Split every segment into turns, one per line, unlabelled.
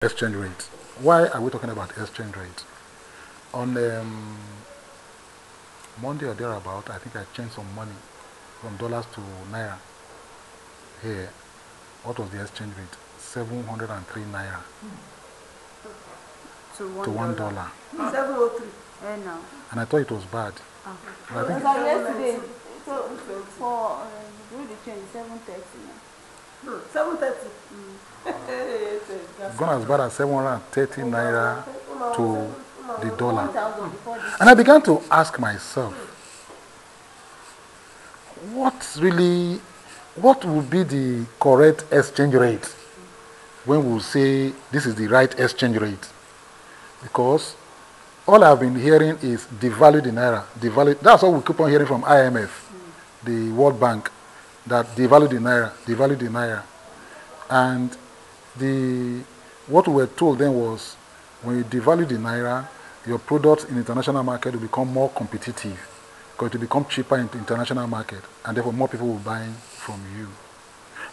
Exchange rate. Why are we talking about exchange rate? On Monday or thereabout, I think I changed some money from dollars to naira. Here, what was the exchange rate? 703 naira
to
$1.
703. No.
And I thought it was bad.
But I think yesterday, so for do the change 730 now. 730.
It's gone as bad as 730 naira to the dollar. And I began to ask myself, what would be the correct exchange rate when we say this is the right exchange rate? Because all I've been hearing is devalue the naira. Devalue. That's what we keep on hearing from IMF, the World Bank, that devalue the naira, devalue the naira. And what we were told then was, when you devalue the naira, your products in the international market will become more competitive, because it will become cheaper in the international market, and therefore more people will buy from you.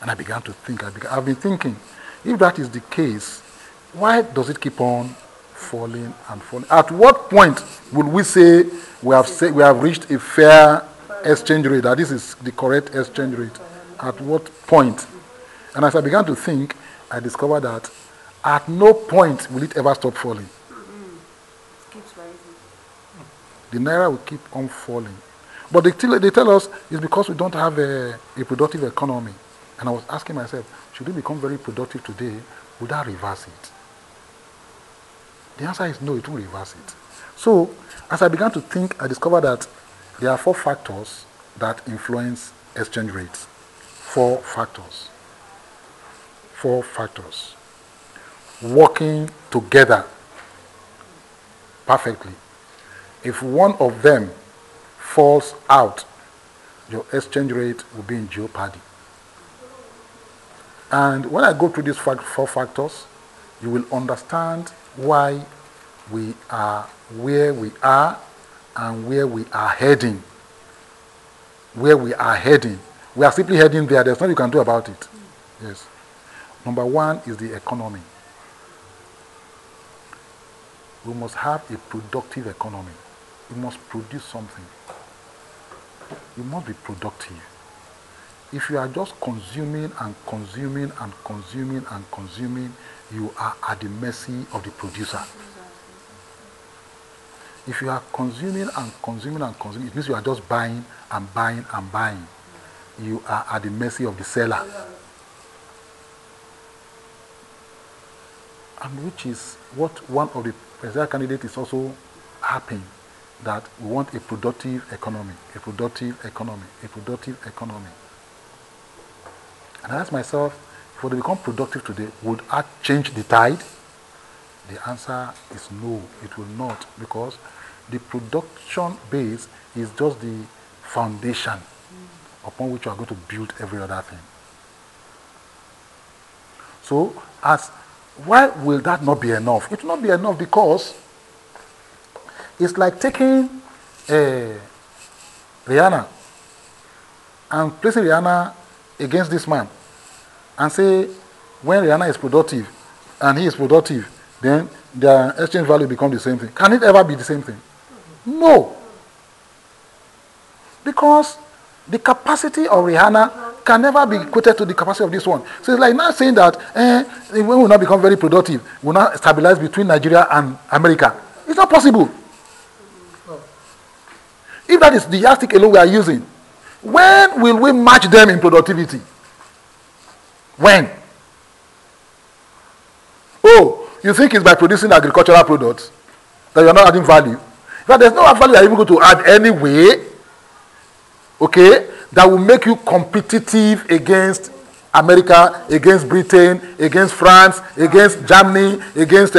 And I began to think, I've been thinking, if that is the case, why does it keep on falling and falling? At what point will we say we have reached a fair exchange rate, that this is the correct exchange rate? At what point? And as I began to think, I discovered that at no point will it ever stop falling.
It keeps rising.
The naira will keep on falling. But they tell us it's because we don't have a productive economy. And I was asking myself, should we become very productive today? Would that reverse it? The answer is no, it won't reverse it. So, as I began to think, I discovered that there are 4 factors that influence exchange rates. 4 factors. 4 factors. Working together perfectly. If one of them falls out, your exchange rate will be in jeopardy. And when I go through these 4 factors, you will understand why we are where we are and where we are heading. Where we are heading. We are simply heading there. There's nothing you can do about it. Yes. Number 1 is the economy. We must have a productive economy. We must produce something. You must be productive. If you are just consuming and consuming and consuming and consuming, you are at the mercy of the producer. If you are consuming and consuming and consuming, it means you are just buying and buying and buying. You are at the mercy of the seller. And which is what one of the presidential candidates is also happening, that we want a productive economy, a productive economy, a productive economy. And I ask myself, if we become productive today, would that change the tide? The answer is no, it will not, because the production base is just the foundation upon which you are going to build every other thing. So, why will that not be enough? It will not be enough because it's like taking Rihanna and placing Rihanna against this man and say, when Rihanna is productive and he is productive, then their exchange value becomes the same thing. Can it ever be the same thing? No. Because the capacity of Rihanna can never be equated to the capacity of this one. So it's like now saying that when we now become very productive, we now stabilize between Nigeria and America. It's not possible. If that is the yardstick alone we are using, when will we match them in productivity? When? Oh, you think it's by producing agricultural products that you are not adding value? But there's no value that you're even going to add anyway. Okay? That will make you competitive against America, against Britain, against France, against Germany, against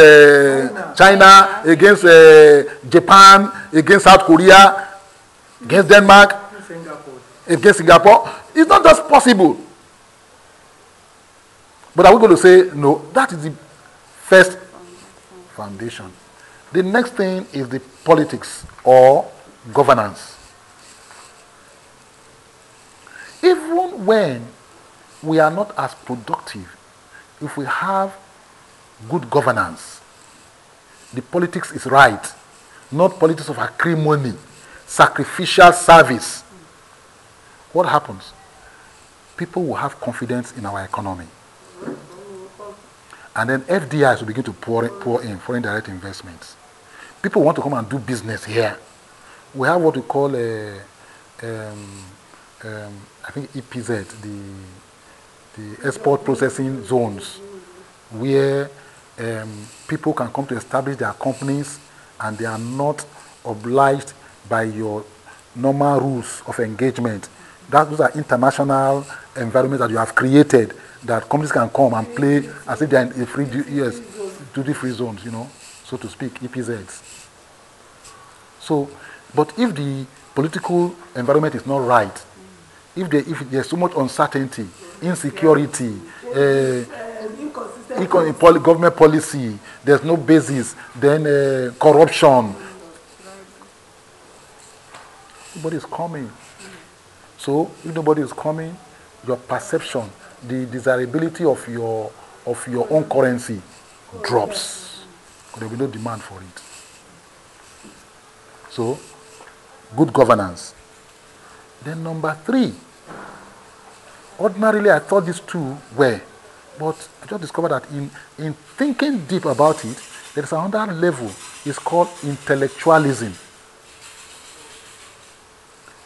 China, against Japan, against South Korea, against Denmark, against Singapore. It's not just possible. But are we going to say, no, that is the first foundation. The next thing is the politics or governance. Even when we are not as productive, if we have good governance. The politics is right, not politics of acrimony, sacrificial service. What happens? People will have confidence in our economy. And then FDIs will begin to pour in foreign direct investments. People want to come and do business here. We have what we call I think EPZ, the export processing zones, where people can come to establish their companies and they are not obliged by your normal rules of engagement. Those are international environments that you have created that companies can come and play as if they are in a duty-free zones, so to speak, EPZs. So, but if the political environment is not right, if there's so much uncertainty, insecurity, government policy, there's no basis, then corruption, nobody is coming. So if nobody is coming, your perception, the desirability of your own currency drops. There will be no demand for it. So, good governance. Then number 3. Ordinarily, I thought these two were, but I just discovered that in thinking deep about it, there is another level. It's called intellectualism.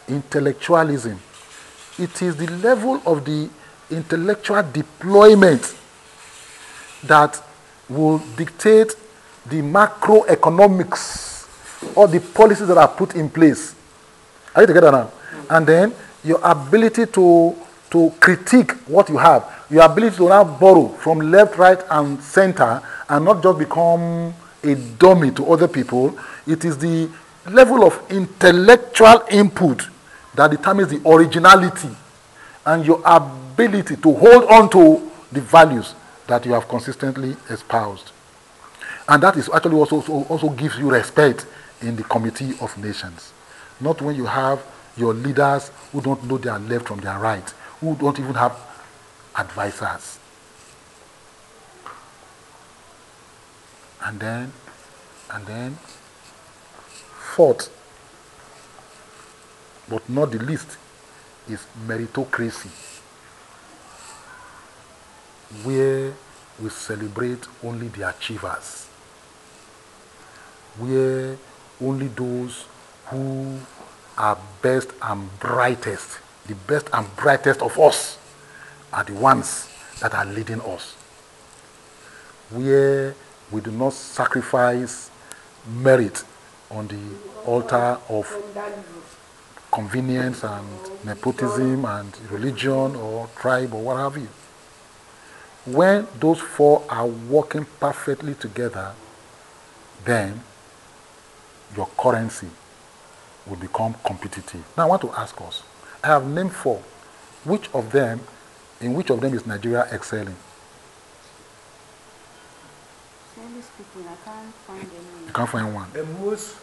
Intellectualism. It is the level of the intellectual deployment that will dictate the macroeconomics or the policies that are put in place. Are you together now? And then your ability to critique what you have, your ability to now borrow from left, right, and center, and not just become a dummy to other people. It is the level of intellectual input that determines the originality and your ability to hold on to the values that you have consistently espoused. And that is actually also gives you respect in the Committee of Nations. Not when you have your leaders who don't know their left from their right, who don't even have advisors. And then, fourth, but not the least, is meritocracy, where we celebrate only the achievers, where only those who are best and brightest, the best and brightest of us, are the ones that are leading us, where we do not sacrifice merit on the altar of convenience and nepotism and religion or tribe or what have you. When those four are working perfectly together, then your currency will become competitive. Now I want to ask us, I have named 4. In which of them is Nigeria excelling?
Speaking, I can't find any.
You can't find one.
The most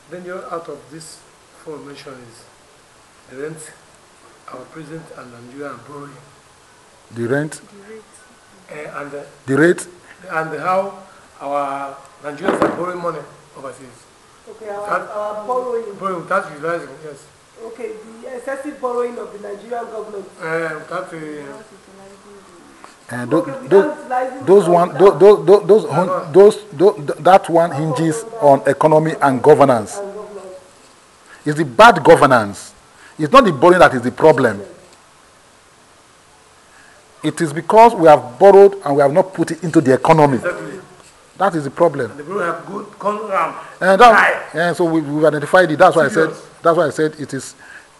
dangerous out of this 4 mentioned is the rent our president and Nigeria are borrowing.
The rent?
The rate? And how our Nigerians are borrowing money overseas.
Okay, our borrowing.
Borrowing, that's utilizing, yes.
Okay, the excessive borrowing of the Nigerian government.
That one hinges on economy and governance. It's the bad governance. It's not the borrowing that is the problem. It is because we have borrowed and we have not put it into the economy.
Exactly.
That is the problem.
And the borrowing have good
and so we've identified it. That's why I said it is.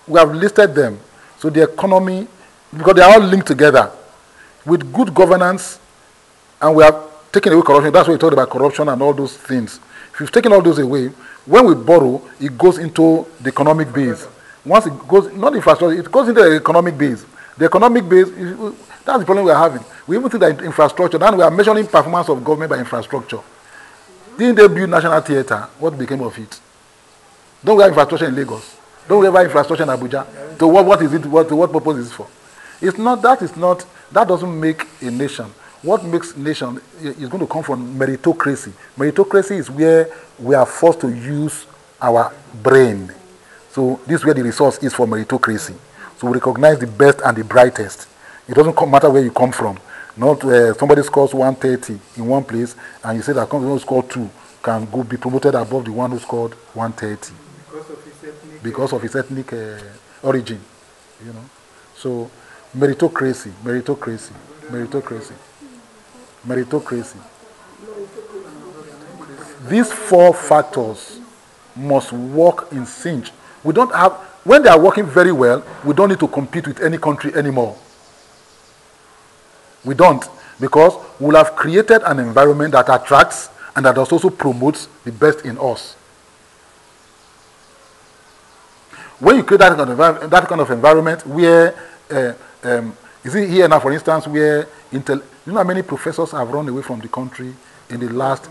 We have listed them. So the economy, because they are all linked together. With good governance, and we have taken away corruption. That's why we talked about corruption and all those things. If you've taken all those away, when we borrow, it goes into the economic base. Once it goes, not infrastructure, it goes into the economic base. The economic base, that's the problem we are having. We even think that infrastructure, now we are measuring performance of government by infrastructure. Didn't they build National Theatre? What became of it? Don't we have infrastructure in Lagos? Don't we have infrastructure in Abuja? To what is it? To what purpose is it for? That doesn't make a nation. what makes nation is going to come from meritocracy. Meritocracy is where we are forced to use our brain. So this is where the resource is for meritocracy. So we recognize the best and the brightest. It doesn't matter where you come from. Not somebody scores 130 in one place and you say that someone who scored 2 can go be promoted above the one who scored 130 because of his ethnic origin. You know. So meritocracy. These 4 factors must work in sync. We don't have, when they are working very well, we don't need to compete with any country anymore. We don't, because we'll have created an environment that attracts and that also promotes the best in us. When you create that kind of environment where, you see here now, for instance, where you know how many professors have run away from the country in the last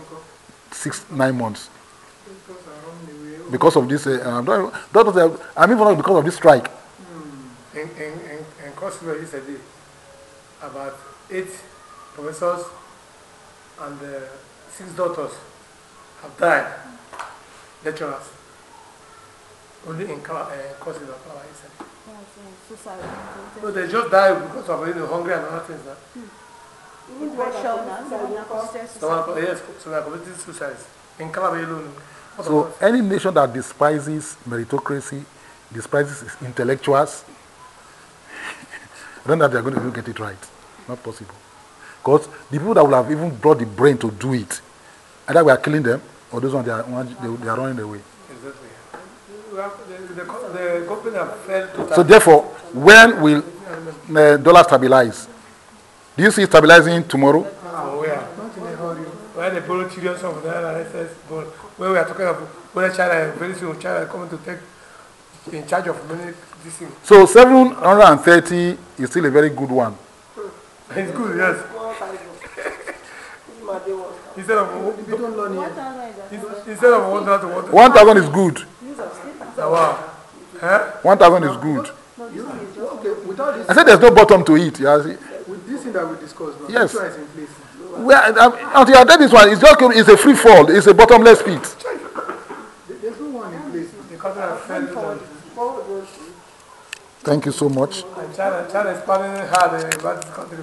6-9 months? Because of this, I mean, because of this strike.
In Kosovo yesterday, about 8 professors and 6 doctors have died, lecturers. Only in Kosovo, yesterday. So they just died because of hunger and other things. Yes, so they are committing suicides. In Calabar alone.
So any nation that despises meritocracy, despises its intellectuals, I don't know that they are going to get it right. Not possible. Because the people that will have even brought the brain to do it, either we are killing them, or those ones they are running away.
Exactly. The company have failed to.
So therefore, when will the dollar stabilize? Do you see it stabilizing tomorrow?
Where? Not in a hurry. When they borrow trillions of dollars, when we are talking about when China, very soon China is coming to take in charge of money. This thing.
So 730 is still a very good one.
It's good, yes. Instead of $1 to
1,000 is good.
Wow.
1,000 is good.
Okay, without this,
I said there's no bottom to it.
with this thing that we discussed, no,
Yes.
this one is in place.
Until I did this one, it's a free fall. It's a bottomless pit.
There's no one in place.
The country has failed.
Thank you so much.
And China is planning hard about this country.